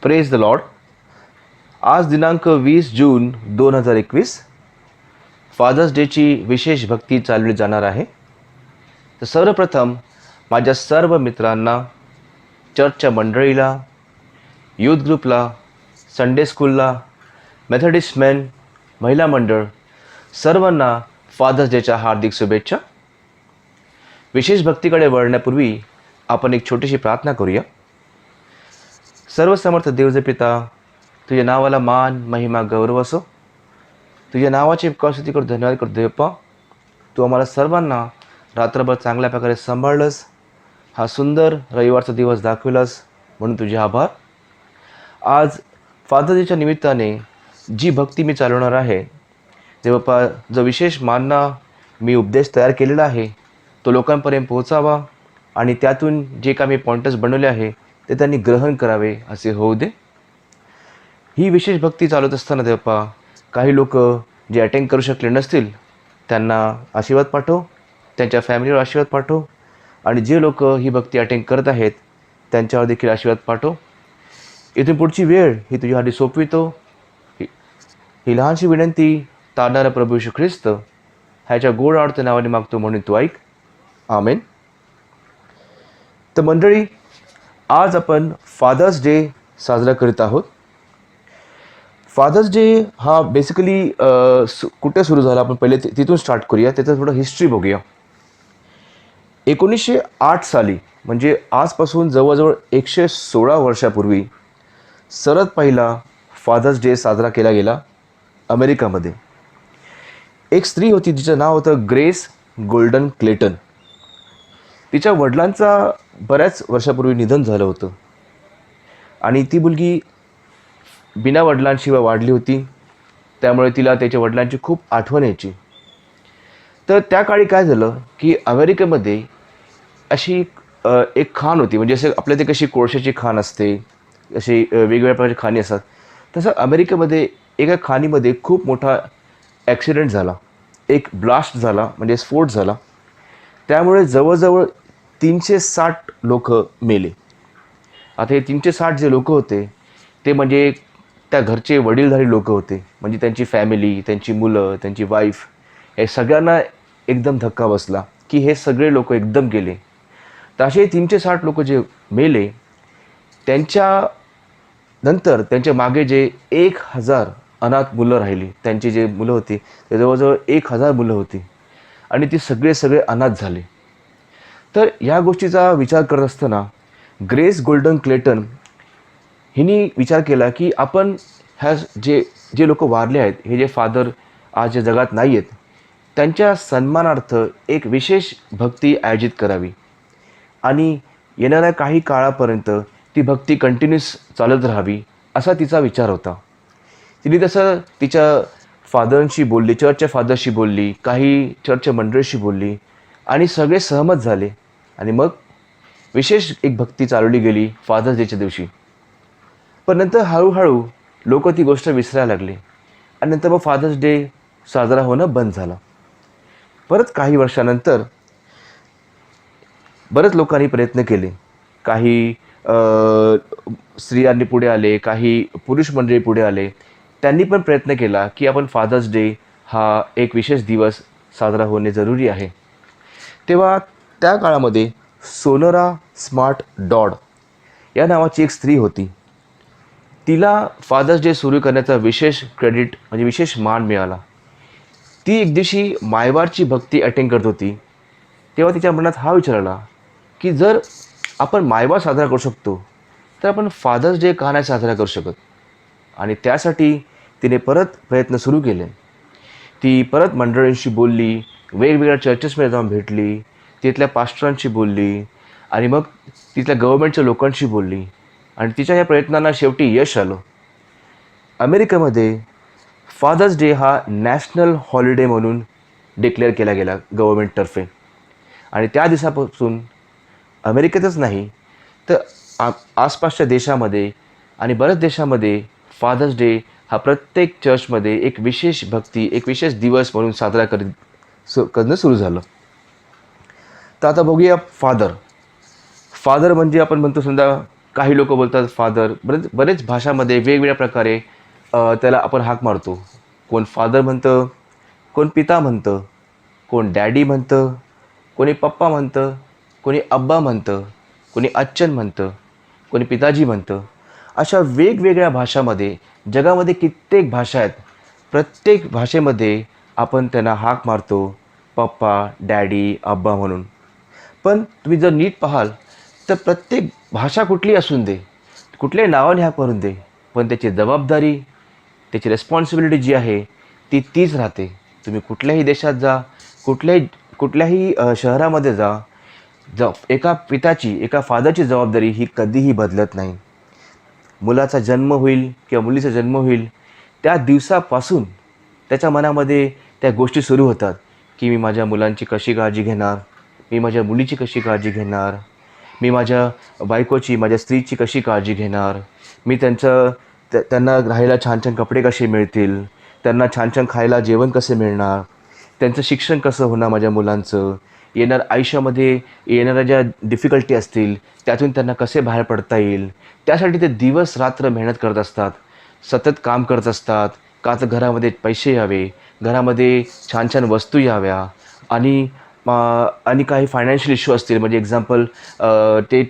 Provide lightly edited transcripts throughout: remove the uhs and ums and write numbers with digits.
Praise the Lord. आज दिनांक 20 जून 2021 fathers डेची विशेष भक्ती चालवली जाणार आहे. तर सर्वप्रथम माझ्या सर्व मित्रांना, चर्चच्या मंडळीला, यूथ ग्रुपला, संडे स्कूलला, मेथडिस्ट मेन, महिला मंडळ सर्वांना फादर्स डेच्या हार्दिक शुभेच्छा. विशेष भक्तीकडे वळण्यापूर्वी आपण एक छोटीशी प्रार्थना करूया. सर्वसमर्थ देवचे पिता, तुझ्या नावाला मान, महिमा, गौरव असो. तुझ्या नावाचे विकासासाठी धन्यवाद करतो देवप्पा. तू आम्हाला सर्वांना रात्रभर चांगल्या प्रकारे सांभाळलंस, हा सुंदर रविवारचा दिवस दाखविलास म्हणून तुझे आभार. आज फादर डेच्या निमित्ताने जी भक्ती मी चालवणार आहे देवप्पा, जो विशेष मानना मी उपदेश तयार केलेला आहे तो लोकांपर्यंत पोहोचावा आणि त्यातून जे काही मी पॉइंटर्स बनवले आहे ते त्यांनी ग्रहण करावे असे होऊ दे. ही विशेष भक्ती चालवत असताना देवप्पा, काही लोक जे अटेंड करू शकले नसतील त्यांना आशीर्वाद पाठव, त्यांच्या फॅमिलीवर आशीर्वाद पाठव, आणि जे लोक ही भक्ती अटेंड करत आहेत त्यांच्यावर देखील आशीर्वाद पाठव. इथून पुढची वेळ ही तुझ्यासाठी सोपवितो. ही लहानशी विनंती तारणारा प्रभू येशू ख्रिस्त ह्याच्या गोड आवडत्या नावाने मागतो म्हणून तू ऐक. आमेन. तर मंडळी, आज आपण फादर्स डे साजरा करीत आहोत. फादर्स डे हा बेसिकली कुठे सुरू झाला आपण पहिले तिथून स्टार्ट करूया, त्याचं थोडं हिस्ट्री बघूया. 1908 साली म्हणजे आजपासून जवळजवळ 116 वर्षापूर्वी सर्वात पहिला फादर्स डे साजरा केला गेला अमेरिकामध्ये. एक स्त्री होती, तिचं नाव होतं ग्रेस गोल्डन क्लेटन. तिच्या वडिलांचा बऱ्याच वर्षापूर्वी निधन झालं होतं आणि ती मुलगी बिना वडिलांशिवाय वाढली होती, त्यामुळे तिला त्याच्या वडिलांची खूप आठवण यायची. तर त्या काळी काय झालं की अमेरिकेमध्ये अशी एक खाण होती, म्हणजे असं आपल्या ते कशी कोळशाची खाण असते, अशी वेगवेगळ्या प्रकारची खाणी असतात, तसं अमेरिकेमध्ये एका खाणीमध्ये खूप मोठा ॲक्सिडेंट झाला, एक ब्लास्ट झाला, म्हणजे स्फोट झाला. त्यामुळे जवळजवळ 360 लोक मेले. आता हे 360 जे लोक होते ते म्हणजे त्या घरचे वडीलधारी लोक होते, म्हणजे त्यांची फॅमिली, त्यांची मुलं, त्यांची वाईफ, हे सगळ्यांना एकदम धक्का बसला की हे सगळे लोक एकदम गेले. तर असे 360 लोक जे मेले त्यांच्या नंतर त्यांच्या मागे जे 1000 अनाथ मुलं राहिली, त्यांची जे मुलं होती ते जवळजवळ 1000 मुलं होती आणि ती सगळे अनाथ झाले. तर ह्या गोष्टीचा विचार करत असताना ग्रेस गोल्डन क्लेटन हिने विचार केला की आपण ह्या जे लोक वारले आहेत, हे जे फादर आज या जगात नाही आहेत, त्यांच्या सन्मानार्थ एक विशेष भक्ती आयोजित करावी आणि येणाऱ्या काही काळापर्यंत ती भक्ती कंटिन्यूस चालत राहावी असा तिचा विचार होता. तिने तसं तिच्या फादरांशी बोलली, चर्चच्या फादरशी बोलली, काही चर्चच्या मंडळीशी बोलली आणि सगळे सहमत झाले आणि मग विशेष एक भक्ती चालवली गेली फादर्स डेच्या दिवशी. पण नंतर हळूहळू लोक ती गोष्ट विसरायला लागली आणि नंतर मग फादर्स डे साजरा होणं बंद झालं. परत काही वर्षानंतर बरेच लोकांनी प्रयत्न केले, काही स्त्रियांनी पुढे आले, काही पुरुष मंडळी पुढे आले, त्यांनी पण प्रयत्न केला की आपण फादर्स डे हा एक विशेष दिवस साजरा होणे जरुरी आहे. तेव्हा त्या काळामध्ये सोनोरा स्मार्ट डॉड या नावाची एक स्त्री होती. तिला फादर्स डे सुरू करण्याचा विशेष क्रेडिट म्हणजे विशेष मान मिळाला. ती एक दिवशी मायवारची भक्ती अटेंड करत होती, तेव्हा तिच्या मनात हा विचार आला की जर आपण मायवार साजरा करू शकतो तर आपण फादर्स डे का नाही साजरा करू शकत. आणि त्यासाठी तिने परत प्रयत्न सुरू केले. ती परत मंडळींशी बोलली, वेगवेगळ्या चर्चेसमध्ये जाऊन भेटली, तिथल्या पास्टरांशी बोलली आणि मग तिथल्या गव्हर्नमेंटच्या लोकांशी बोलली आणि तिच्या या प्रयत्नांना शेवटी यश आलं. अमेरिकेमध्ये फादर्स डे हा नॅशनल हॉलिडे म्हणून डिक्लेअर केला गेला गव्हर्नमेंटतर्फे आणि त्या दिवसापासून अमेरिकेतच नाही तर आसपासच्या देशामध्ये आणि बऱ्याच देशामध्ये फादर्स डे हा प्रत्येक चर्चमध्ये एक विशेष भक्ती, एक विशेष दिवस म्हणून साजरा करणं सुरू झालं. तर आता बघूया फादर म्हणजे आपण म्हणतो समजा काही लोक बोलतात फादर. बरेच बरेच भाषामध्ये वेगवेगळ्या प्रकारे त्याला आपण हाक मारतो. कोण फादर म्हणतं, कोण पिता म्हणतं, कोण डॅडी म्हणतं, कोणी पप्पा म्हणतं, कोणी अब्बा म्हणतं, कोणी अच्छन म्हणतं, कोणी पिताजी म्हणतं. अशा वेगवेगळ्या भाषामध्ये जगामध्ये कित्येक भाषा आहेत. प्रत्येक भाषेमध्ये आपण त्यांना हाक मारतो, पप्पा, डॅडी, अब्बा म्हणून. पण तुम्ही जर नीट पाहाल तर प्रत्येक भाषा कुठली असून दे, कुठल्याही नावाने हाक मारून दे, पण त्याची जबाबदारी, त्याची रिस्पॉन्सिबिलिटी जी आहे ती तीच राहते. तुम्ही कुठल्याही देशात जा, कुठल्याही कुठल्याही शहरामध्ये जा, एका पिताची, एका फादरची जबाबदारी ही कधीही बदलत नाही. मुलाचा जन्म होईल किंवा मुलीचा जन्म होईल त्या दिवसापासून त्याच्या मनामध्ये त्या गोष्टी सुरू होतात, की मी माझ्या मुलांची कशी काळजी घेणार, मी माझ्या मुलीची कशी काळजी घेणार, मी माझ्या बायकोची, माझ्या स्त्रीची कशी काळजी घेणार, मी त्यांना राहायला छान छान कपडे कसे मिळतील, त्यांना छान छान खायला जेवण कसे मिळणार, त्यांचं शिक्षण कसं होणार माझ्या मुलांचं, आयुष्यामध्ये येणाऱ्या ज्या डिफिकल्टी असतील त्यातून त्यांना कसे बाहेर पडता येईल, त्यासाठी ते दिवस रात्र मेहनत करत असतात, सतत काम करत असतात. का तर घरामध्ये पैसे यावे, घरामध्ये छान छान वस्तू याव्या, आणि आणि काही फायनान्शियल इश्यू असतील, म्हणजे एक्झाम्पल ते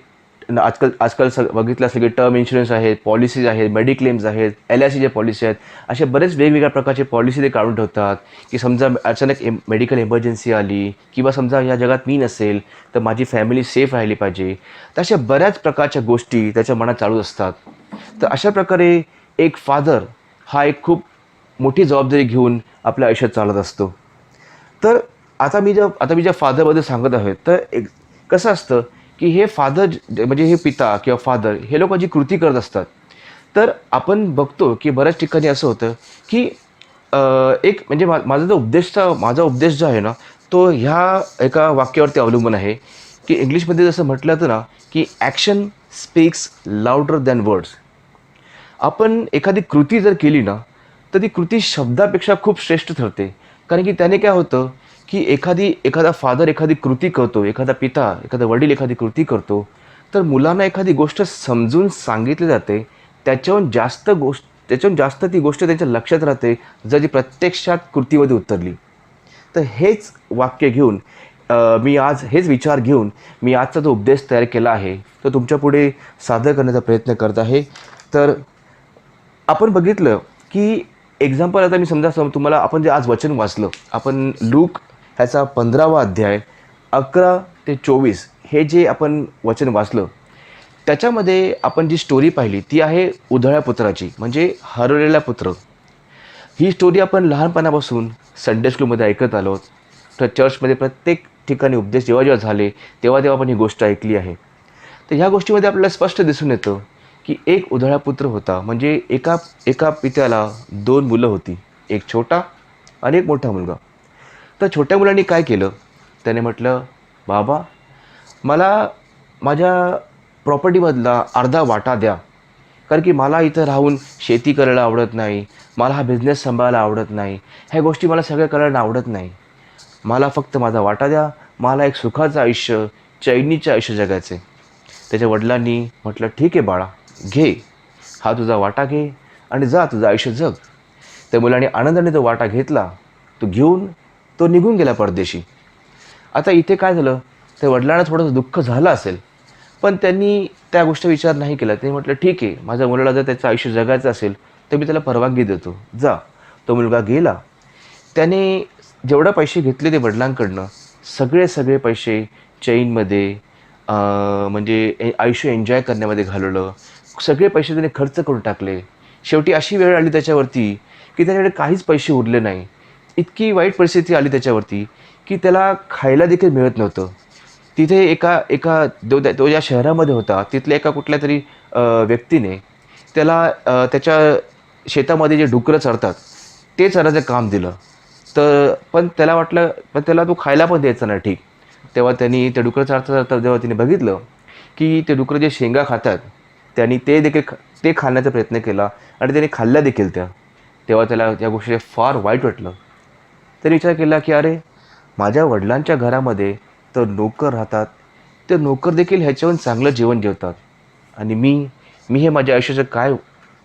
आजकाल आजकाल बघितलं असेल की टर्म इन्शुरन्स आहेत, पॉलिसीज आहेत, मेडिक्लेम्स आहेत, LICच्या पॉलिसी आहेत. अशा बरेच वेगवेगळ्या प्रकारचे पॉलिसी ते काढून ठेवतात, की समजा अचानक मेडिकल इमर्जन्सी आली किंवा समजा या जगात मी नसेल तर माझी फॅमिली सेफ राहिली पाहिजे. तर अशा बऱ्याच प्रकारच्या गोष्टी त्याच्या मनात चालू असतात. तर अशा प्रकारे एक फादर हा एक खूप मोठी जबाबदारी घेऊन आपल्या आयुष्यात चालत असतो. तर आता मी ज्या फादरबद्दल सांगत आहे, तर एक कसं असतं की हे फादर म्हणजे हे पिता किंवा फादर हे लोक जी कृती करत असतात, तर आपण बघतो की बऱ्याच ठिकाणी असं होतं की एक म्हणजे माझा उपदेश जो आहे ना, तो ह्या एका वाक्यावरती अवलंबून आहे, की इंग्लिशमध्ये जसं म्हटलं तर ना, की action speaks louder than words. आपण एखादी कृती जर केली ना, तर ती कृती शब्दापेक्षा खूप श्रेष्ठ ठरते. कारण की त्याने काय होतं, की एखादा फादर एखादी कृती करतो, एखादा पिता, एखादा वडील एखादी कृती करतो, तर मुलांना एखादी गोष्ट समजून सांगितली जाते. त्याच्याहून जास्त ती गोष्ट त्यांच्या लक्षात राहते, जर ती प्रत्यक्षात कृतीमध्ये उतरली. तर हेच वाक्य घेऊन मी आज हेच विचार घेऊन मी आजचा जो उपदेश तयार केला आहे, तो तुमच्यापुढे सादर करण्याचा प्रयत्न करत आहे. तर आपण बघितलं की एक्झाम्पल, आता मी तुम्हाला आपण जे आज वचन वाचलं, आपण लूक ह्याचा 15वा अध्याय 11 ते 24 हे जे आपण वचन वाचलं, त्याच्यामध्ये आपण जी स्टोरी पाहिली ती आहे उधळ्या पुत्राची, म्हणजे हरवलेला पुत्र. ही स्टोरी आपण लहानपणापासून संडे स्कूलमध्ये ऐकत आलो, तर चर्चमध्ये प्रत्येक ठिकाणी उपदेश जेव्हा जेव्हा झाले तेव्हा तेव्हा आपण ही गोष्ट ऐकली आहे. तर ह्या गोष्टीमध्ये आपल्याला स्पष्ट दिसून येतं की एक उधळा पुत्र होता, म्हणजे एका एका पित्याला 2 मुलं होती, एक छोटा आणि एक मोठा मुलगा. तर छोट्या मुलांनी काय केलं, त्याने म्हटलं, बाबा मला माझ्या प्रॉपर्टीमधला अर्धा वाटा द्या, कारण की मला इथं राहून शेती करायला आवडत नाही, मला हा बिझनेस सांभाळायला आवडत नाही, ह्या गोष्टी मला सगळ्या करायला आवडत नाही, मला फक्त माझा वाटा द्या, मला एक सुखाचं आयुष्य, चैनीचं आयुष्य जगायचं आहे. त्याच्या वडिलांनी म्हटलं, ठीक आहे बाळा, घे, हा तुझा वाटा घे आणि जा तुझं आयुष्य जग. त्या मुलाने आनंदाने तो वाटा घेतला, तो घेऊन तो निघून गेला परदेशी. आता इथे काय झालं, त्या वडिलांना थोडंसं दुःख झालं असेल, पण त्यांनी त्या गोष्टी विचार नाही केला. त्यांनी म्हटलं, ठीक आहे, माझ्या मुलाला जर त्याचं आयुष्य जगायचं असेल तर मी त्याला परवानगी देतो, जा. तो मुलगा गेला. त्याने जेवढे पैसे घेतले ते वडिलांकडनं, सगळे पैसे चैनमध्ये, म्हणजे आयुष्य एन्जॉय करण्यामध्ये घालवलं. सगळे पैसे त्याने खर्च करून टाकले. शेवटी अशी वेळ आली त्याच्यावरती की त्याच्याकडे काहीच पैसे उरले नाही. इतकी वाईट परिस्थिती आली त्याच्यावरती की त्याला खायला देखील मिळत नव्हतं. तिथे एका एका तो ज्या शहरामध्ये होता तिथल्या एका कुठल्यातरी व्यक्तीने त्याला त्याच्या शेतामध्ये जे डुकरं चरतात ते चरायचं काम दिलं. पण त्याला तो खायला पण द्यायचा नाही, ठीक. तेव्हा त्यांनी ते डुकरं चरता जेव्हा तिने बघितलं की ते डुकरं जे शेंगा खातात, त्यांनी ते खाण्याचा प्रयत्न केला आणि त्याने खाल्ल्या देखील त्या. तेव्हा त्याला त्या गोष्टी फार वाईट वाटलं. त्याने विचार केला की अरे, माझ्या वडिलांच्या घरामध्ये तर नोकर राहतात, ते नोकर देखील ह्याच्याहून चांगलं जेवण जेवतात, आणि मी हे माझ्या आयुष्याचं काय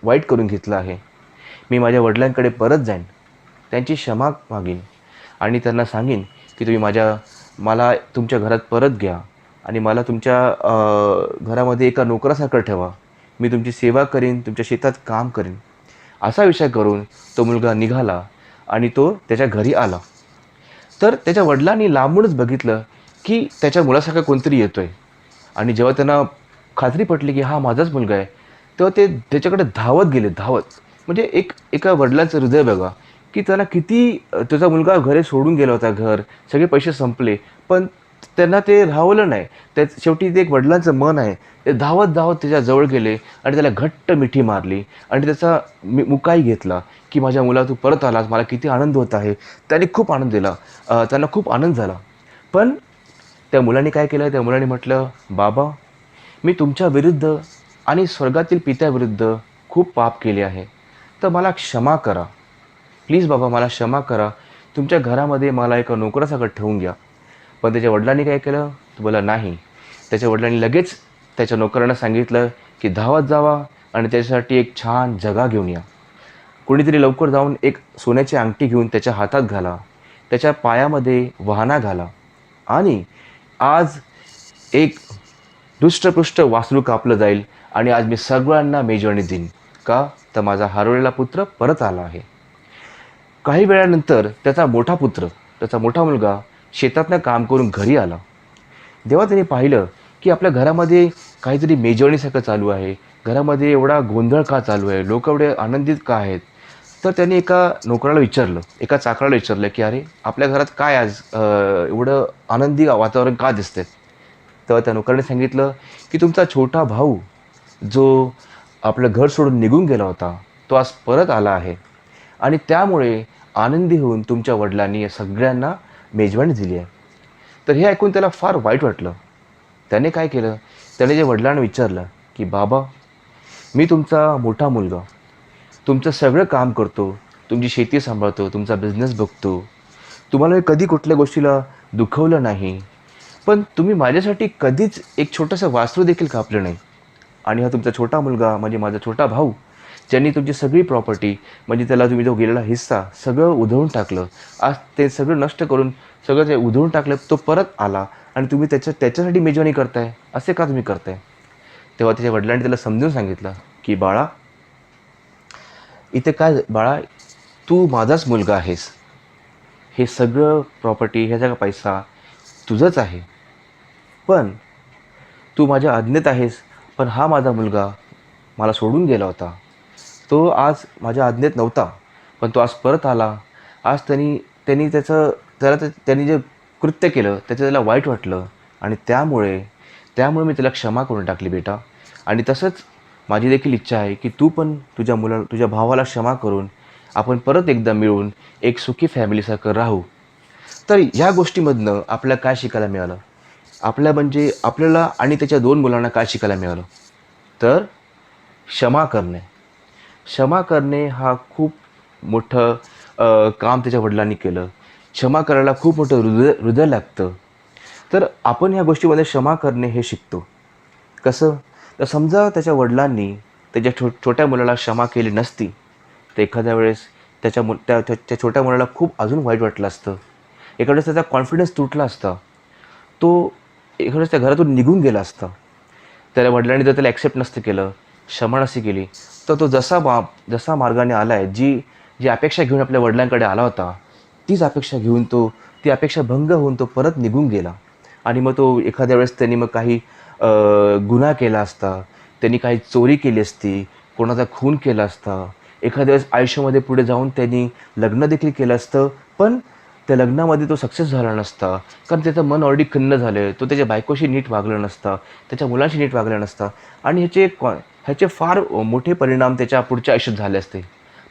वाईट करून घेतलं आहे. मी माझ्या वडिलांकडे परत जाईन, त्यांची क्षमा मागीन आणि त्यांना सांगेन की तुम्ही मला तुमच्या घरात परत घ्या आणि मला तुमच्या घरामध्ये एका नोकरासारखं ठेवा. मी तुमची सेवा करीन, तुमच्या शेतात काम करीन. असा विचार करून तो मुलगा निघाला आणि तो त्याच्या घरी आला. तर त्याच्या वडिलांनी लांबूनच बघितलं की त्याच्या मुलासारखा कोणतरी येतोय आणि जेव्हा त्यांना खात्री पटली की हा माझाच मुलगा आहे, तेव्हा ते त्याच्याकडे धावत गेले, धावत. म्हणजे एका वडिलांचं हृदय बघा, की त्याला किती त्याचा मुलगा घरी सोडून गेला होता घर, सगळे पैसे संपले, पण त्यांना ते राहवलं नाही. शेवटी ते एक वडिलांचं मन आहे. ते धावत-धावत त्याच्या जवळ गेले आणि त्याला घट्ट मिठी मारली आणि त्याचा मुकाई घेतला, की "माझ्या मुला तू परत आलास, मला किती आनंद होत आहे." त्याने खूप आनंद दिला. त्यांना खूप आनंद झाला. पण त्या मुलाने काय केलं, त्या मुलाने म्हटलं, "बाबा, मी तुमच्या विरुद्ध आणि स्वर्गातील पित्याविरुद्ध खूप पाप केले आहे. तर मला क्षमा करा. प्लीज बाबा मला क्षमा करा. तुमच्या घरामध्ये मला एका नोकरासकट ठेवून घ्या." पण त्याच्या वडिलांनी काय केलं? तो बोलला, "नाही." त्याच्या वडिलांनी लगेच त्याच्या नोकरांना सांगितलं, की धावत जावा आणि त्याच्यासाठी एक छान जगा घेऊन या. कोणीतरी लवकर जाऊन एक सोन्याची अंगठी घेऊन त्याच्या हातात घाला. त्याच्या पायामध्ये वहाणा घाला आणि आज एक दृष्टपुष्ट वासरू कापलं जाईल आणि आज मी सगळ्यांना मेजवानी देईन. का? तर माझा हरवलेला पुत्र परत आला आहे. काही वेळानंतर त्याचा मोठा मुलगा शेतातनं काम करून घरी आला. जेव्हा त्याने पाहिलं, की आपल्या घरामध्ये काहीतरी मेजवानीसारखं चालू आहे, घरामध्ये एवढा गोंधळ का चालू आहे, लोकं एवढे आनंदित का आहेत? तर त्याने एका चाकराला विचारलं, की "अरे, आपल्या घरात काय आज एवढं आनंदी वातावरण का दिसतंय?" तेव्हा त्या नोकराने सांगितलं, की "तुमचा छोटा भाऊ जो आपलं घर सोडून निघून गेला होता, तो आज परत आला आहे आणि त्यामुळे आनंदी होऊन तुमच्या वडिलांनी या सगळ्यांना मेजवानी दिली आहे." तर हे ऐकून त्याला फार वाईट वाटलं. त्याने काय केलं, त्याने जे वडिलांना विचारलं, की "बाबा, मी तुमचा मोठा मुलगा, तुमचं सगळं काम करतो, तुमची शेती सांभाळतो, तुमचा बिझनेस बघतो. तुम्हाला मी कधी कुठल्या गोष्टीला दुखवलं नाही. पण तुम्ही माझ्यासाठी कधीच एक छोटंसं वासरू देखील कापलं नाही. आणि हा तुमचा छोटा मुलगा म्हणजे माझा छोटा भाऊ, ज्यांनी तुमची सगळी प्रॉपर्टी म्हणजे त्याला तुम्ही जो गेलेला हिस्सा सगळं उधळून टाकलं. आज ते सगळं नष्ट करून सगळं ते उधळून टाकलं, तो परत आला आणि तुम्ही त्याच्यासाठी मेजवानी करताय. असे का तुम्ही करताय?" तेव्हा त्याच्या वडिलांनी त्याला समजून सांगितलं, की "बाळा, इथे काय बाळा, तू माझाच मुलगा आहेस. हे सगळं प्रॉपर्टी, हे सगळा पैसा तुझंच आहे. पण तू माझ्या आज्ञेत आहेस. पण हा माझा मुलगा मला सोडून गेला होता. तो आज माझ्या आज्ञेत नव्हता. पण तो आज परत आला. आज त्यांनी त्यांनी जे कृत्य केलं त्याचं त्याला वाईट वाटलं आणि त्यामुळे मी त्याला क्षमा करून टाकली बेटा. आणि तसंच माझी देखील इच्छा आहे की तू पण तुझ्या भावाला क्षमा करून आपण परत एकदा मिळून एक सुखी फॅमिलीसारखं राहू." तर ह्या गोष्टीमधनं आपल्याला काय शिकायला मिळालं? आपल्याला आणि त्याच्या 2 मुलांना काय शिकायला मिळालं? तर क्षमा करणे. क्षमा करणे हा खूप मोठं काम त्याच्या वडिलांनी केलं. क्षमा करायला खूप मोठं हृदय हृदय लागतं. तर आपण ह्या गोष्टीमध्ये क्षमा करणे हे शिकतो. कसं? तर समजा त्याच्या वडिलांनी त्याच्या छोट्या मुलाला क्षमा केली नसती, तर एखाद्या वेळेस त्या छोट्या मुलाला खूप अजून वाईट वाटलं असतं. एखाद्या वेळेस त्याचा कॉन्फिडन्स तुटला असता. तो एखाद्या वेळेस त्या घरातून निघून गेला असता. त्याच्या वडिलांनी जर त्याला ॲक्सेप्ट नसतं केलं, क्षमा नसती केली, तर तो जसा मार्गाने आला आहे, जी अपेक्षा घेऊन आपल्या वडिलांकडे आला होता, ती अपेक्षा भंग होऊन तो परत निघून गेला. आणि मग तो एखाद्या वेळेस त्यांनी मग काही गुन्हा केला असता, त्यांनी काही चोरी केली असती, कोणाचा खून केला असता, एखाद्या वेळेस आयुष्यामध्ये पुढे जाऊन त्यांनी लग्न देखील केलं असतं, पण त्या लग्नामध्ये तो सक्सेस झाला नसता. कारण त्याचं मन ऑलरेडी खिन्न झालं आहे. तो त्याच्या बायकोशी नीट वागला नसता, त्याच्या मुलांशी नीट वागला नसता आणि ह्याचे फार मोठे परिणाम त्याच्या पुढच्या आयुष्यात झाले असते.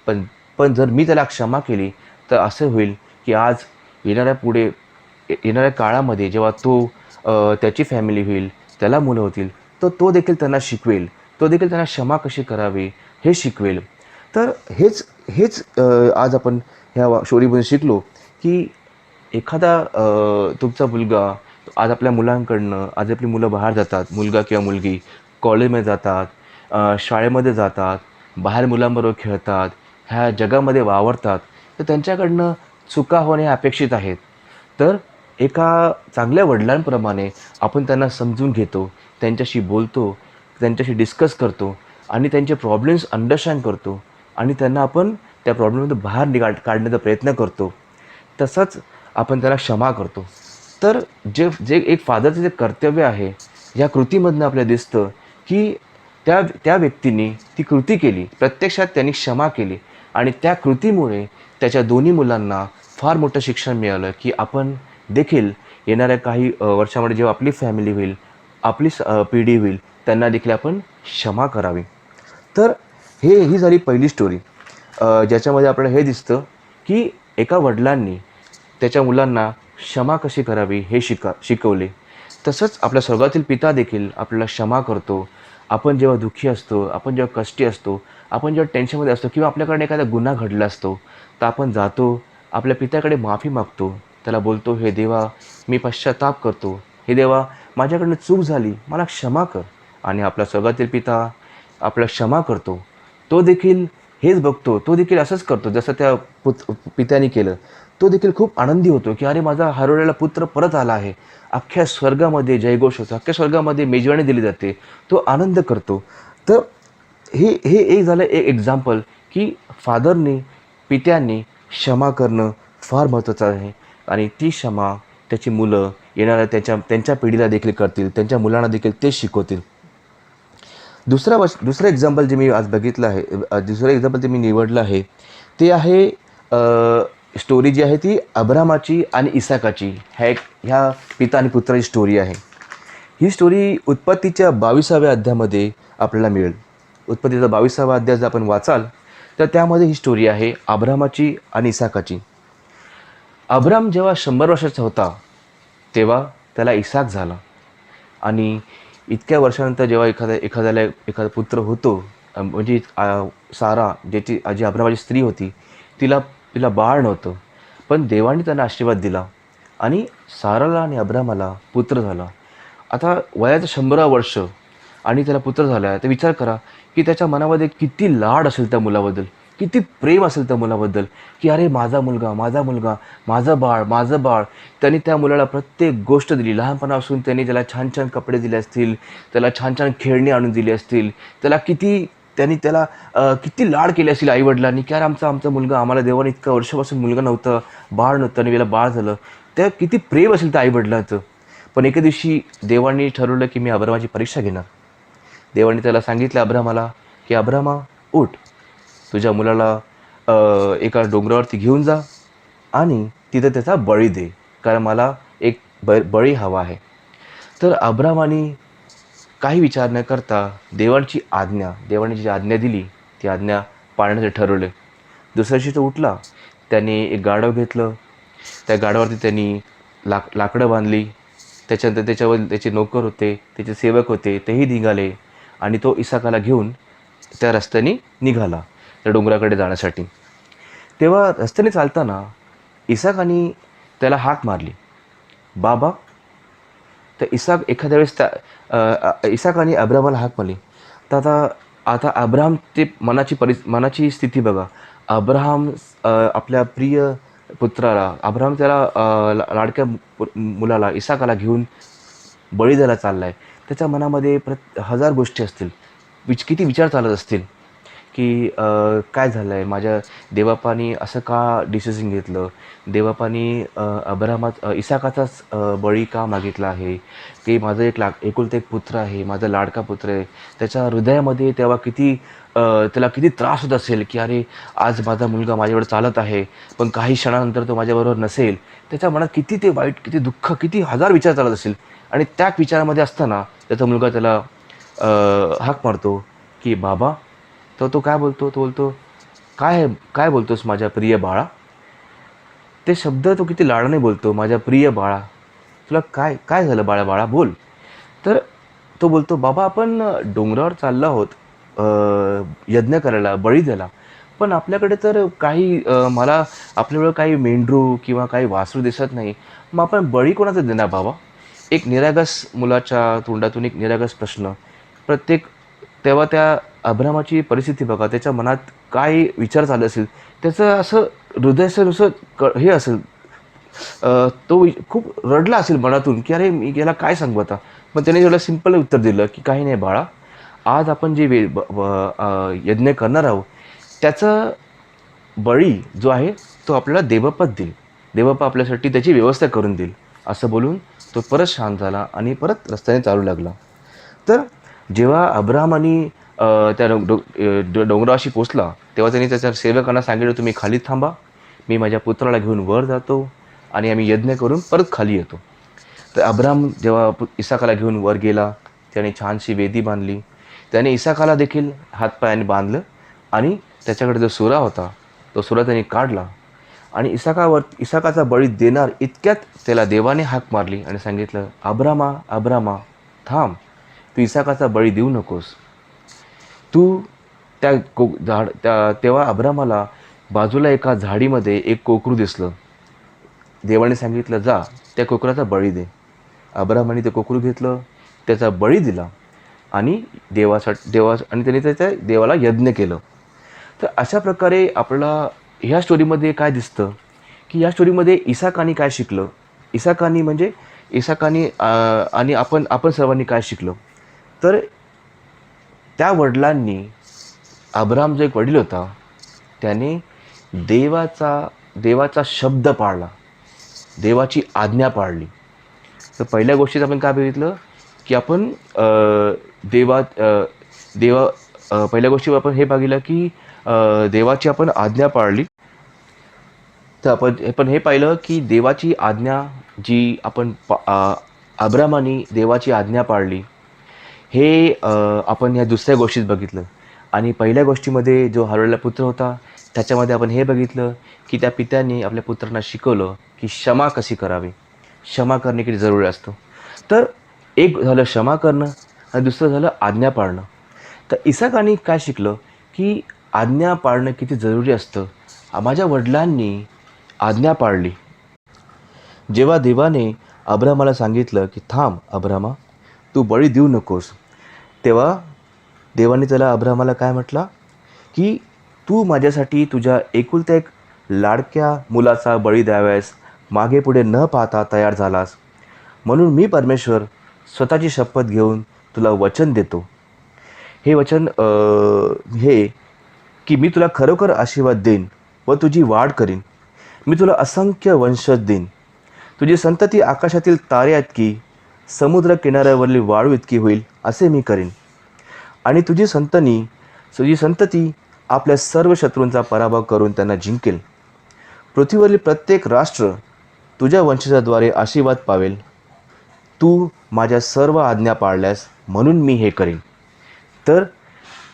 पण पण जर मी त्याला क्षमा केली, तर असं होईल की आज पुढे येणाऱ्या काळामध्ये जेव्हा त्याची फॅमिली होईल, त्याला मुलं होतील, तर तो देखील त्यांना शिकवेल. तो देखील त्यांना क्षमा कशी करावी हे शिकवेल. तर हेच आज आपण ह्या स्टोरीमधून शिकलो, की एखादा तुमचा मुलगा आज आपल्या मुलांकडनं आज आपली मुलं बाहेर जातात, मुलगा किंवा मुलगी, कॉलेजमध्ये जातात, शाळेमध्ये जातात, बाहेर मुलांबरोबर खेळतात, ह्या जगामध्ये वावरतात, तर त्यांच्याकडनं चुका होणे अपेक्षित आहेत. तर एका चांगल्या वडिलांप्रमाणे आपण त्यांना समजून घेतो, त्यांच्याशी बोलतो, त्यांच्याशी डिस्कस करतो आणि त्यांचे प्रॉब्लेम्स अंडरस्टँड करतो आणि त्यांना आपण त्या प्रॉब्लेममधून बाहेर काढण्याचा प्रयत्न करतो. तसंच आपण त्याला क्षमा करतो. तर जे जे एक फादरचं जे कर्तव्य आहे, या कृतीमधनं आपल्याला दिसतं, की त्या त्या व्यक्तीने ती कृती केली. प्रत्यक्षात त्यांनी क्षमा केली आणि त्या कृतीमुळे त्याच्या दोन्ही मुलांना फार मोठं शिक्षण मिळालं, की आपण देखील येणाऱ्या काही वर्षामध्ये जेव्हा आपली फॅमिली होईल, आपली पिढी होईल, त्यांना देखील आपण क्षमा करावी. तर ही झाली पहिली स्टोरी, ज्याच्यामध्ये आपल्याला हे दिसतं, की एका वडिलांनी त्याच्या मुलांना क्षमा कशी करावी हे शिकवले. तसंच आपल्या स्वर्गातील पिता देखील आपल्याला क्षमा करतो. आपण जेव्हा दुःखी असतो, आपण जेव्हा कष्टी असतो, आपण जेव्हा टेन्शनमध्ये असतो किंवा आपल्याकडे एखादा गुन्हा घडला असतो, तर आपण जातो, आपल्या पित्याकडे माफी मागतो. त्याला बोलतो, "हे देवा, मी पश्चात्ताप करतो. हे देवा, माझ्याकडनं चूक झाली, मला क्षमा कर." आणि आपला स्वर्गातील पिता आपल्याला क्षमा करतो. तो देखील हेच बघतो, तो देखील असंच करतो जसं त्या पित्याने केलं. तो देखील खूप आनंदी होतो, की अरे माझा हरवलेला पुत्र परत आला आहे. अख्ख्या स्वर्गामध्ये जयघोष होतो, अख्ख्या स्वर्गामध्ये मेजवानी दिली जाते. तो आनंद करतो. तर हे एक झालं एक एक्झाम्पल, की फादरनी, पित्यांनी क्षमा करणं फार महत्त्वाचं आहे आणि ती क्षमा त्याची मुलं येणाऱ्या त्यांच्या पिढीला देखील करतील, त्यांच्या मुलांना देखील तेच शिकवतील. दुसरं एक्झाम्पल जे मी आज बघितलं आहे, दुसरं एक्झाम्पल जे मी निवडलं आहे, ते आहे स्टोरी जी आहे ती अब्रामाची आणि इसाकाची. ह्या पिता आणि पुत्राची स्टोरी आहे. ही स्टोरी उत्पत्तीच्या 22व्या अध्यायामध्ये आपल्याला मिळेल. उत्पत्तीचा 22वा अध्याय जर आपण वाचाल, तर त्यामध्ये ही स्टोरी आहे अब्रामाची आणि इसाकाची. अब्राम जेव्हा 100 वर्षाचा होता, तेव्हा त्याला इसाक झाला आणि इतक्या वर्षानंतर जेव्हा एखादा पुत्र होतो, म्हणजे सारा जी अब्रामाची स्त्री होती, तिला तिला बाळ नव्हतं. पण देवाने त्यांना आशीर्वाद दिला आणि साराला आणि अब्रामाला पुत्र झाला. आता वयाचं 100 वर्ष आणि त्याला पुत्र झाला आहे, तर विचार करा, की त्याच्या मनामध्ये किती लाड असेल त्या मुलाबद्दल, किती प्रेम असेल त्या मुलाबद्दल, की अरे माझा मुलगा, माझा मुलगा, माझं बाळ, माझं बाळ. त्यांनी त्या मुलाला प्रत्येक गोष्ट दिली. लहानपणापासून त्यांनी त्याला छान छान कपडे दिले असतील, त्याला छान छान खेळणी आणून दिली असतील, त्यांनी त्याला किती लाड केले असतील आईवडिलांनी, की अरे आमचा आमचा मुलगा, आम्हाला देवाने इतक्या वर्षापासून मुलगा नव्हतं, बाळ नव्हतं आणि याला बाळ झालं. त्या किती प्रेम असेल त्या आईवडिलांचं. पण एके दिवशी देवांनी ठरवलं, की मी अब्रामाची परीक्षा घेणार. देवाने त्याला सांगितलं अब्रामाला, की अब्रामा उठ, तुझ्या मुलाला एका डोंगरावरती घेऊन जा आणि तिथं त्याचा बळी दे, कारण मला एक बळी हवा आहे. तर अब्रामाने काही विचार न करता देवाने जी आज्ञा दिली, ती आज्ञा पाळण्याचे ठरवले. दुसऱ्या दिवशी तो उठला. त्याने एक गाढव घेतलं. त्या गाढवावरती त्यांनी लाकडं बांधली. त्याच्यानंतर त्याच्यावर त्याचे नोकर होते, त्याचे सेवक होते, तेही निघाले आणि तो इसाकाला घेऊन त्या रस्त्याने निघाला त्या डोंगराकडे जाण्यासाठी. तेव्हा रस्त्याने चालताना इसाकाने त्याला हाक मारली, "बाबा." तर एखाद्या वेळेस इसाकाने अब्रामाला हाक मारली. तर आता आता अब्राम ते मनाची स्थिती बघा. अब्राहम आपल्या प्रिय पुत्राला, अब्राहम त्याला लाडक्या मुलाला इसाकाला घेऊन बळी द्यायला चालला आहे. त्याच्या मनामध्ये हजार गोष्टी असतील. किती विचार चालत असतील, की काय झालं आहे, माझ्या देवबापानी असं का डिसिजन घेतलं, देवबापानी इसाकाचाच बळी का मागितला आहे, की माझं एकुलता एक पुत्र आहे, माझा लाडका पुत्र आहे. त्याच्या हृदयामध्ये तेव्हा त्याला किती त्रास होत असेल, की अरे आज माझा मुलगा माझ्यावर चालत आहे, पण काही क्षणानंतर तो माझ्याबरोबर नसेल. त्याच्या मनात किती ते वाईट, किती दुःख, किती हजार विचार चालत असेल आणि त्या विचारामध्ये असताना त्याचा मुलगा त्याला हाक मारतो, की बाबा. तर तो काय बोलतो? तो बोलतो, "काय काय बोलतोस माझ्या प्रिय बाळा?" ते शब्द तो किती लाडाने बोलतो, "माझ्या प्रिय बाळा, तुला काय काय झालं बाळा, बाळा बोल." तर तो बोलतो, "बाबा आपण डोंगरावर चाललो आहोत यज्ञ करायला, बळी द्यायला. पण आपल्याकडे तर मला आपल्याकडं काही मेंढरू किंवा काही वासरू दिसत नाही. मग आपण बळी कोणाचा देणार बाबा?" एक निरागस मुलाच्या तोंडातून एक निरागस प्रश्न. प्रत्येक तेव्हा त्या अब्रामाची परिस्थिती बघा, त्याच्या मनात काय विचार झाले असेल, त्याचं असं हृदयाचं असं हे असेल, तो खूप रडला असेल मनातून, की "अरे, मी याला काय सांगू आता?" पण त्याने एवढं सिंपल उत्तर दिलं, की "काही नाही बाळा, आज आपण जे यज्ञ करणार आहोत, त्याचं बळी जो आहे तो आपल्याला देवपाच देईल. देवप्पा आपल्यासाठी त्याची व्यवस्था करून देईल." असं बोलून तो परत शांत झाला आणि परत रस्त्याने चालू लागला. तर जेव्हा अब्राहम आणि त्या डोंगराशी पोचला, तेव्हा त्यांनी त्याच्या सेवकांना सांगितलं, "तुम्ही खाली थांबा. मी माझ्या पुत्राला घेऊन वर जातो आणि आम्ही यज्ञ करून परत खाली येतो." तर अब्राहम जेव्हा इसाकाला घेऊन वर गेला, त्याने छानशी वेदी बांधली. त्याने इसाकाला देखील हातपायाने बांधलं आणि त्याच्याकडे जो सुरा होता, तो सुरा त्याने काढला आणि इसाकाचा बळी देणार इतक्यात त्याला देवाने हाक मारली आणि सांगितलं, "अब्रामा, अब्रामा, थांब. तू इसाकाचा बळी देऊ नकोस. तू त्या तेव्हा अब्रामाला बाजूला एका झाडीमध्ये एक कोकरू दिसलं. देवाने सांगितलं, "जा, त्या कोकराचा बळी दे." अब्रामाने ते कोकरू घेतलं, त्याचा बळी दिला आणि आणि त्याने त्याच्या देवाला यज्ञ केलं. तर अशा प्रकारे आपल्याला ह्या स्टोरीमध्ये काय दिसतं, की या स्टोरीमध्ये इसाकाने काय शिकलं? इसाकाने आणि आपण आपण सर्वांनी काय शिकलो? तर त्या वडिलांनी, अब्राम जो एक वडील होता, त्याने देवाचा देवाचा शब्द पाळला, देवाची आज्ञा पाळली. तर पहिल्या गोष्टीत आपण काय बघितलं, की आपण देवा अ, देवा पहिल्या गोष्टीवर आपण हे बघितलं, की देवाची आपण आज्ञा पाळली. तर आपण हे पाहिलं, की देवाची आज्ञा जी अब्रामानी देवाची आज्ञा पाळली, हे आपण या दुसऱ्या गोष्टीत बघितलं. आणि पहिल्या गोष्टीमध्ये जो हरवलेला पुत्र होता, त्याच्यामध्ये आपण हे बघितलं, की त्या पित्याने आपल्या पुत्रांना शिकवलं, की क्षमा कशी करावी. क्षमा करणे किती जरुरी असतं. तर एक झालं क्षमा करणं आणि दुसरं झालं आज्ञा पाळणं. तर इसाकाने काय शिकलं, की आज्ञा पाळणं किती जरुरी असतं. माझ्या वडिलांनी आज्ञा पाळली. जेव्हा देवाने अब्रामाला सांगितलं, की "थांब अब्रामा, तू बळी देऊ नकोस." तेव्हा देवाने त्याला अब्रामाला काय म्हटलं, की "तू माझ्यासाठी तुझ्या एकुलत्या एक लाडक्या मुलाचा बळी द्यावयास मागे पुढे न पाहता तयार झालास. म्हणून मी परमेश्वर स्वतःची शपथ घेऊन तुला वचन देतो. हे वचन हे की मी तुला खरोखर आशीर्वाद देईन व तुझी वाढ करीन. मी तुला असंख्य वंशज देईन. तुझी संतती आकाशातील ताऱ्याइतकी, समुद्र किनाऱ्यावरील वाळू इतकी होईल, असे मी करीन. आणि तुझी संतती आपल्या सर्व शत्रूंचा पराभव करून त्यांना जिंकेल. पृथ्वीवरील प्रत्येक राष्ट्र तुझ्या वंशजाद्वारे आशीर्वाद पावेल. तू माझ्या सर्व आज्ञा पाळल्यास म्हणून मी हे करीन." तर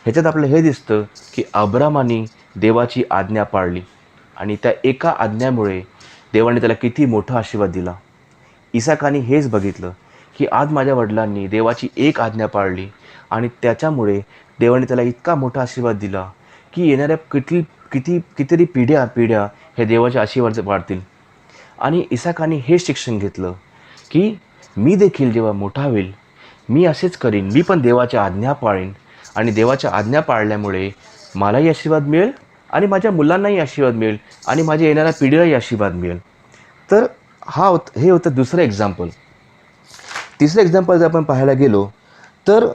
ह्याच्यात आपल्याला हे दिसतं, की अब्रामाने देवाची आज्ञा पाळली आणि त्या एका आज्ञेमुळे देवाने त्याला किती मोठा आशीर्वाद दिला. इसाकाने हेच बघितलं, की आज माझ्या वडिलांनी देवाची एक आज्ञा पाळली आणि त्याच्यामुळे देवाने त्याला इतका मोठा आशीर्वाद दिला, की येणाऱ्या कितीतरी पिढ्या पिढ्या हे देवाचे आशीर्वाद पाळतील. आणि इसाकाने हे शिक्षण घेतलं, की मी देखील जेव्हा मोठा होईल, मी असेच करीन. मी पण देवाच्या आज्ञा पाळीन आणि देवाच्या आज्ञा पाळल्यामुळे मलाही आशीर्वाद मिळेल आणि माझ्या मुलांनाही आशीर्वाद मिळेल आणि माझ्या येणाऱ्या पिढीलाही आशीर्वाद मिळेल. तर हे होतं दुसरं एक्झाम्पल. तिसरं एक्झाम्पल जर आपण पाहायला गेलो, तर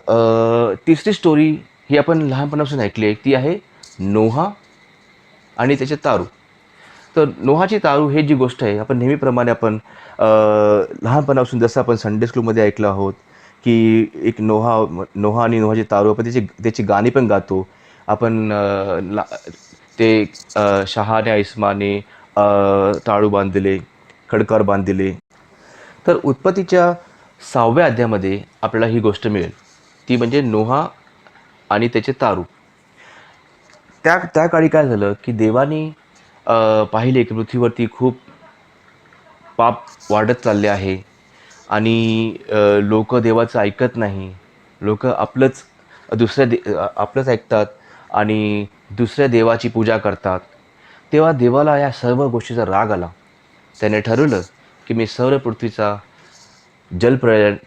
तिसरी स्टोरी ही आपण लहानपणापासून ऐकली आहे. ती आहे नोहा आणि त्याचे तारू. तर नोहाची तारू हे जी गोष्ट आहे, आपण नेहमीप्रमाणे लहानपणापासून जसं आपण संडे स्कूलमध्ये ऐकलं आहोत, की एक नोहा आणि नोहाची तारू, आपण त्याची गाणी पण गातो. आपण ते शहाण्या इस्माने टाळू बांधिले, खडकार बांधिले. तर उत्पत्तीच्या 6व्या अध्यायामध्ये आपल्याला ही गोष्ट मिळेल. ती म्हणजे नोहा आणि त्याचे तारू. त्या काळी काय झालं, की देवाने पाहिले की पृथ्वीवरती खूप पाप वाढत चालले आहे आणि लोकं देवाचं ऐकत नाही. लोकं आपलंच ऐकतात आणि दुसऱ्या देवाची पूजा करतात. तेव्हा देवाला या सर्व गोष्टीचा राग आला. त्याने ठरवलं, की मी सर्व पृथ्वीचा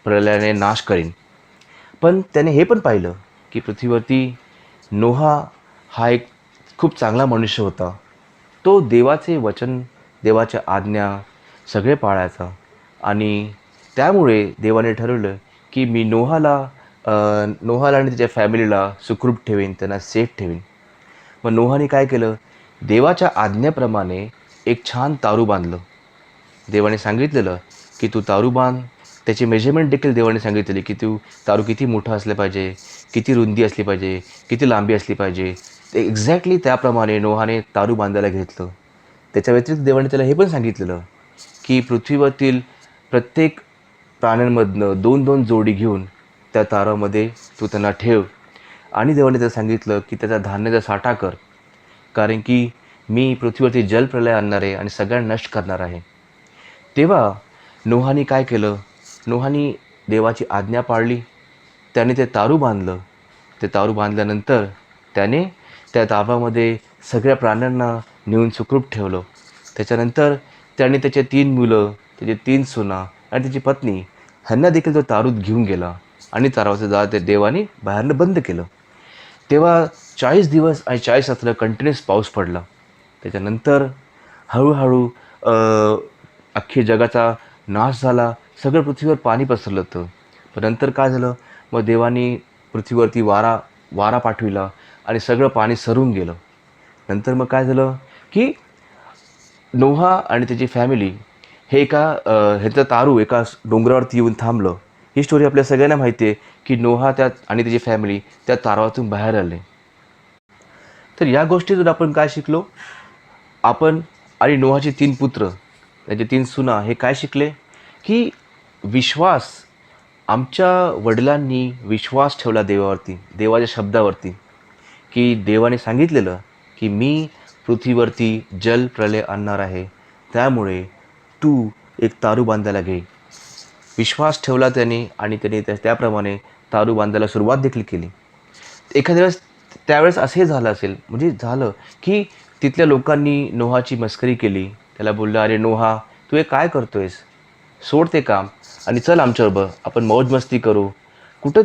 प्रलयाने नाश करीन. पण त्याने हे पण पाहिलं की पृथ्वीवरती नोहा हा एक खूप चांगला मनुष्य होता. तो देवाचे वचन, देवाच्या आज्ञा सगळे पाळायचा आणि त्यामुळे देवाने ठरवलं की मी नोहाला आणि त्याच्या फॅमिलीला सुखरूप ठेवीन, त्यांना सेफ ठेवीन. मग नोहाने काय केलं? देवाच्या आज्ञेप्रमाणे एक छान तारू बांधलं. देवाने सांगितलेलं की तू तारू बांध. त्याची मेजरमेंट देखील देवाने सांगितलेली की तू तारू किती मोठं असलं पाहिजे, किती रुंदी असली पाहिजे, किती लांबी असली पाहिजे. ते एक्झॅक्टली त्याप्रमाणे नोहाने तारू बांधायला घेतलं. त्याच्या व्यतिरिक्त देवाने त्याला हे पण सांगितलेलं की पृथ्वीवरील प्रत्येक प्राण्यांमधनं 2-2 जोडी घेऊन त्या तारामध्ये तू त्यांना ठेव. आणि देवाने त्याला सांगितलं की त्याचा धान्याचा साठा कर, कारण की मी पृथ्वीवरती जलप्रलय आणणार आहे आणि सगळ्यांना नष्ट करणार आहे. तेव्हा नोहानी काय केलं? नोहानी देवाची आज्ञा पाळली. त्याने ते तारू बांधलं. ते तारू बांधल्यानंतर त्याने त्या तारूमध्ये सगळ्या प्राण्यांना नेऊन सुखरूप ठेवलं. त्याच्यानंतर त्याने त्याचे 3 मुलं, त्याचे 3 सुना आणि त्याची पत्नी ह्यांना देखील तो तारूत घेऊन गेला आणि ताराचं जाळ ते देवाने बाहेरनं बंद केलं. तेव्हा 40 दिवस आणि 40 रात्र कंटिन्युअस पाऊस पडला. त्याच्यानंतर हळूहळू अख्खी जगाचा नाश झाला. सगळं पृथ्वीवर पाणी पसरलं होतं. पण नंतर काय झालं? मग देवानी पृथ्वीवरती वारा पाठविला आणि सगळं पाणी सरून गेलं. नंतर मग काय झालं की नोहा आणि त्याची फॅमिली हे ह्याचं तारू एका डोंगरावरती येऊन थांबलं. ही स्टोरी आपल्या सगळ्यांना माहिती आहे की नोहा आणि त्याची फॅमिली त्या तारावातून बाहेर आले. तर या गोष्टीतून आपण काय शिकलो? आपण आणि नोहाचे 3 पुत्र, त्याचे 3 सुना हे काय शिकले? की विश्वास, आमच्या वडिलांनी विश्वास ठेवला देवावरती, देवाच्या शब्दावरती, की देवाने सांगितलेलं की मी पृथ्वीवरती जलप्रलय आणणार आहे, त्यामुळे तू एक तारू बांधायला घे. विश्वास ठेवला त्याने आणि त्याने त्याप्रमाणे तारू बांधायला सुरुवात देखील केली. एखाद्या वेळेस त्यावेळेस असंही झालं असेल, म्हणजे झालं की तिथल्या लोकांनी नोहाची मस्करी केली. त्याला बोललं, अरे नोहा, तू हे काय करतोयस? सोड ते काम आणि चल आमच्याबरोबर, आपण मौजमस्ती करू. कुठं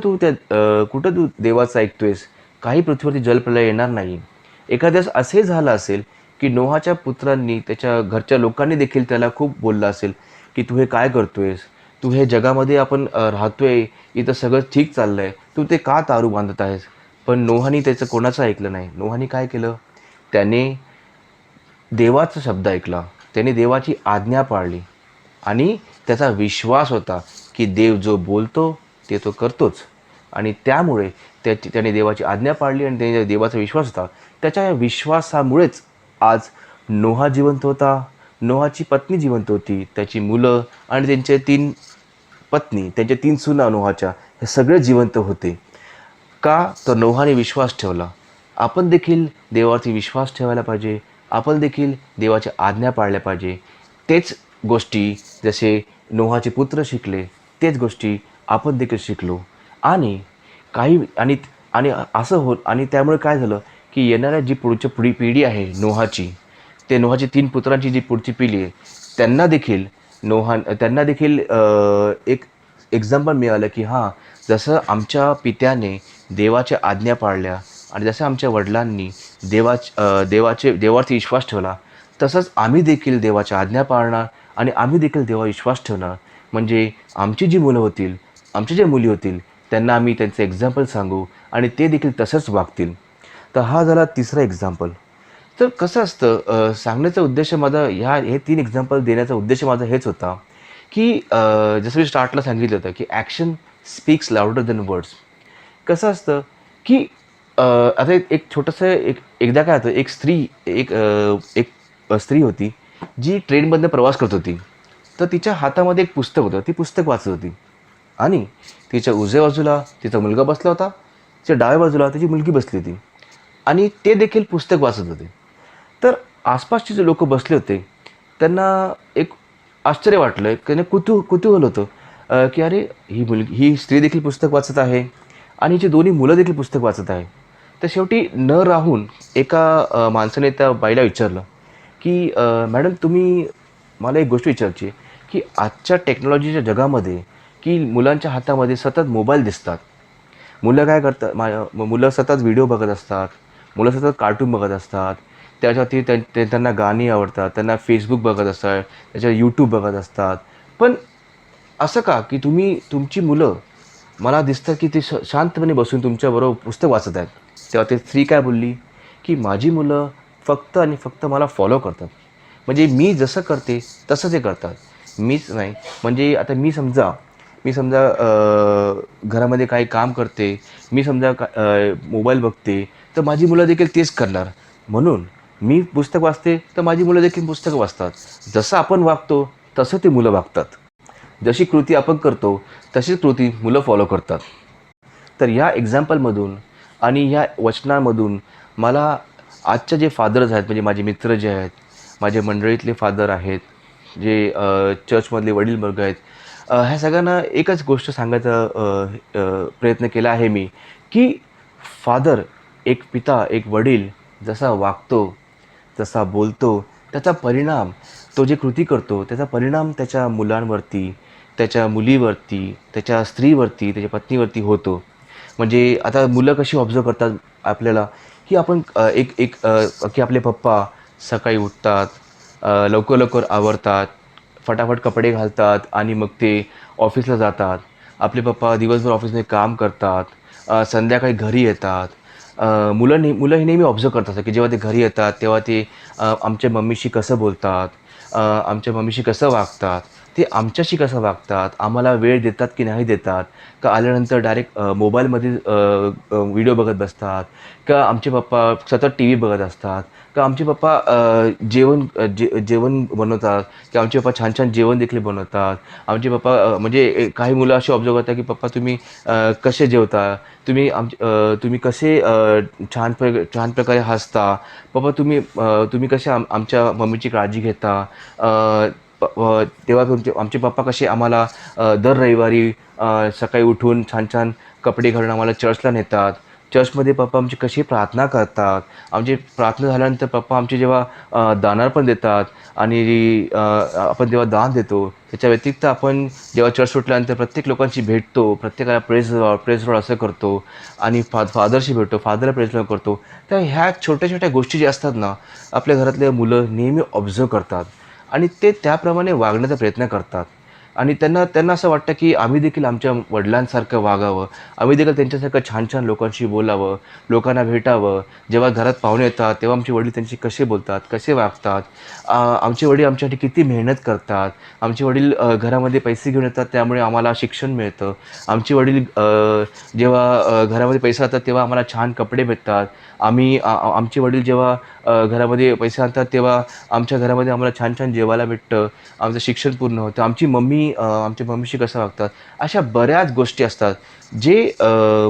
तू देवाचं ऐकतोयस? काही पृथ्वीवरती जलप्रलय येणार नाही. एखाद्या वेळेस असंही झालं असेल की नोहाच्या पुत्रांनी, त्याच्या घरच्या लोकांनी देखील त्याला खूप बोललं असेल की तू हे काय करतोयस? तू हे जगामध्ये आपण राहतोय, इथं सगळं ठीक चाललं आहे, तू ते का तारू बांधत आहेस? पण नोहानी त्याचं कोणाचं ऐकलं नाही. नोहानी काय केलं? त्याने देवाचा शब्द ऐकला, त्याने देवाची आज्ञा पाळली आणि त्याचा विश्वास होता की देव जो बोलतो ते तो करतोच. आणि त्यामुळे त्याने देवाची आज्ञा पाळली आणि त्याने देवाचा विश्वास होता. त्याच्या विश्वासामुळेच आज नोहा जिवंत होता, नोहाची पत्नी जिवंत होती, त्याची मुलं आणि त्यांचे 3 पत्नी, त्यांचे 3 सुना नोहाच्या, हे सगळे जिवंत होते. का? तर नोहाने विश्वास ठेवला. आपण देखील देवावरती विश्वास ठेवायला पाहिजे. आपण देखील देवाच्या आज्ञा पाळल्या पाहिजे. तेच गोष्टी जसे नोहाचे पुत्र शिकले, तेच गोष्टी आपण देखील शिकलो. आणि काही आणि आणि असं होत आणि त्यामुळे काय झालं की येणाऱ्या जी पुढची पिढी आहे नोहाची, ते नोहाची 3 पुत्रांची जी पुढची पिढी आहे, त्यांना देखील एक एक्झाम्पल मिळालं की हां, जसं आमच्या पित्याने देवाच्या आज्ञा पाळल्या आणि जसं आमच्या वडिलांनी देवावरती विश्वास ठेवला, तसंच आम्ही देखील देवाच्या आज्ञा पाळणार आणि आम्ही देखील देवावर विश्वास ठेवणार. म्हणजे आमची जी मुलं होतील, आमच्या ज्या मुली होतील, त्यांना आम्ही त्यांचं एक्झाम्पल सांगू आणि ते देखील तसंच वागतील. तर हा झाला तिसरा एक्झाम्पल. तर कसं असतं, सांगण्याचा उद्देश माझा हे 3 एक्झाम्पल देण्याचा उद्देश माझा हेच होता की जसं मी स्टार्टला सांगितलं होतं की action speaks louder than words. कसं असतं की आता एक छोटंसं एकदा काय होतं, एक स्त्री होती जी ट्रेनमधनं प्रवास करत होती. तर तिच्या हातामध्ये एक पुस्तक होतं. ती पुस्तक वाचत होती आणि तिच्या उजव्या बाजूला तिचा मुलगा बसला होता, तिच्या डाव्या बाजूला तिची मुलगी बसली होती आणि ते देखील पुस्तक वाचत होते. तर आसपासचे जे लोक बसले होते त्यांना एक आश्चर्य वाटलं, त्यांना कुतूहल होतं की अरे, ही स्त्री देखील पुस्तक वाचत आहे आणि हिची दोन्ही मुलं देखील पुस्तक वाचत आहे. तर शेवटी न राहून एका माणसाने त्या बाईला विचारलं की मॅडम, मला एक गोष्ट विचारायची आहे की आजच्या टेक्नॉलॉजीच्या जगामध्ये की मुलांच्या हातामध्ये सतत मोबाईल दिसतात मुलं काय करतात, मुलं सतत व्हिडिओ बघत असतात, मुलं सतत कार्टून बघत असतात, त्याच्यावरती त्यांना गाणी आवडतात, त्यांना फेसबुक बघत असतात, त्याच्यावर यूट्यूब बघत असतात. पण असं का की तुमची मुलं, मला दिसतं की ते शांतपणे बसून तुमच्याबरोबर पुस्तक वाचत आहेत. तेव्हा ते स्त्री काय बोलली, की माझी मुलं फक्त आणि फक्त मला फॉलो करतात. म्हणजे मी जसं करते तसं ते करतात. मीच नाही. म्हणजे आता मी समजा घरामध्ये काही काम करते, मी समजा मोबाईल बघते, तर माझी मुलं देखील तेच करणार. म्हणून मी पुस्तक वाचते, तर माझी मुलं देखील पुस्तकं वाचतात. जसं आपण वागतो, तसं ते मुलं वागतात. जशी कृती आपण करतो, तशीच कृती मुलं फॉलो करतात. तर ह्या एक्झाम्पलमधून आणि ह्या वचनांमधून मला आजचे जे फादर्स आहेत, म्हणजे माझे मित्र जे आहेत, माझ्या मंडळीतले फादर आहेत, जे चर्चमधले वडील वर्ग आहेत, ह्या सगळ्यांना एकच गोष्ट सांगायचा प्रयत्न केला आहे मी, की फादर, एक पिता, एक वडील जसा वागतो, जसा बोलतो, त्याचा परिणाम, तो जे कृती करतो त्याचा परिणाम त्याच्या मुलांवरती, त्याच्या मुलीवरती, त्याच्या स्त्रीवरती, त्याच्या पत्नीवरती होतो. म्हणजे आता मुलं कशी ऑब्झर्व करतात आपल्याला, की आपण की आपले पप्पा सकाळी उठतात, लवकर लवकर आवरतात, फटाफट कपडे घालतात आणि मग ते ऑफिसला जातात. आपले पप्पा दिवसभर ऑफिसमध्ये काम करतात, संध्याकाळी घरी येतात. मुलं हे नेहमी ऑब्झर्व करतात की जेव्हा ते घरी येतात तेव्हा ते आमच्या मम्मीशी कसं बोलतात, आमच्या मम्मीशी कसं वागतात, ते आमच्याशी कसं वागतात, आम्हाला वेळ देतात की नाही देतात, का आल्यानंतर डायरेक्ट मोबाईलमध्ये व्हिडिओ बघत बसतात, का आमचे पप्पा सतत टी व्ही बघत असतात, का आमचे पप्पा जेवण बनवतात, की आमचे पप्पा छान छान जेवण देखील बनवतात. आमचे पप्पा काही मुलं अशी ऑब्झर्व करतात की पप्पा तुम्ही कसे जेवता, तुम्ही कसे छान प्रकारे हसता, पप्पा तुम्ही कसे आमच्या मम्मीची काळजी घेता. तेव्हा आमचे पप्पा कसे आम्हाला दर रविवारी सकाळी उठून छान छान कपडे घालून आम्हाला चर्चला नेतात. चर्चमध्ये पप्पा आमची कशी प्रार्थना करतात. आमची प्रार्थना झाल्यानंतर पप्पा आमची जेव्हा दानार पण देतात आणि आपण जेव्हा दान देतो, त्याच्या व्यतिरिक्त आपण जेव्हा चर्च सुटल्यानंतर प्रत्येक लोकांशी भेटतो, प्रत्येकाला प्रेज लॉर्ड असं करतो आणि फादरशी भेटतो, फादरला प्रेज लॉर्ड करतो. तर ह्या छोट्या छोट्या गोष्टी ज्या असतात ना, आपल्या घरातले मुलं नेहमी ऑब्झर्व करतात आणि ते त्याप्रमाणे वागण्याचा प्रयत्न करतात. आणि त्यांना असं वाटतं की आम्ही देखील आमच्या वडिलांसारखं वागावं, आम्ही देखील त्यांच्यासारखं छान छान लोकांशी बोलावं, लोकांना भेटावं. जेव्हा घरात पाहुणे येतात तेव्हा आमचे वडील त्यांची कसे बोलतात, कसे वागतात, आमचे वडील आमच्यासाठी किती मेहनत करतात, आमचे वडील घरामध्ये पैसे घेऊन येतात त्यामुळे आम्हाला शिक्षण मिळतं, आमचे वडील जेव्हा घरामध्ये पैसे आणतात तेव्हा आम्हाला छान कपडे भेटतात, आमचे वडील जेव्हा घरामध्ये पैसे आणतात तेव्हा आमच्या घरामध्ये आम्हाला छान छान जेवायला भेटतं, आमचं शिक्षण पूर्ण होतं, आमच्या मम्मीशी कसं वागतात. अशा बऱ्याच गोष्टी असतात जे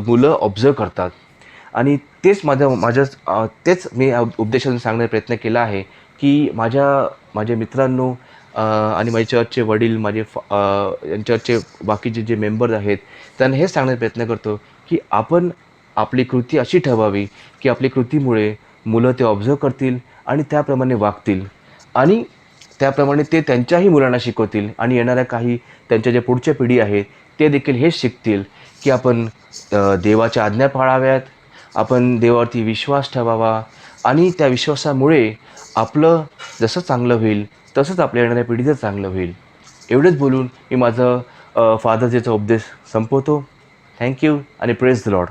मुलं ऑब्झर्व करतात. आणि तेच मी या उपदेशातून सांगण्याचा प्रयत्न केला आहे, की माझ्या मित्रांनो, आणि माझ्या चर्चचे वडील, चर्चचे बाकीचे जे मेंबर्स आहेत, त्यांना हेच सांगण्याचा प्रयत्न करतो, की आपण आपली कृती अशी ठेवावी, की आपली कृतीमुळे मुलं ते ऑब्झर्व करतील आणि त्याप्रमाणे वागतील आणि त्याप्रमाणे ते त्यांच्याही मुलांना शिकवतील आणि येणाऱ्या काही त्यांच्या ज्या पुढच्या पिढी आहेत, ते देखील हेच शिकतील, की आपण देवाच्या आज्ञा पाळाव्यात, आपण देवावरती विश्वास ठेवावा आणि त्या विश्वासामुळे आपलं जसं चांगलं होईल, तसंच आपल्या येणाऱ्या पिढीचं चांगलं होईल. एवढंच बोलून मी माझं फादर्स डेचा उपदेश संपवतो. थँक यू आणि प्रेज द लॉर्ड.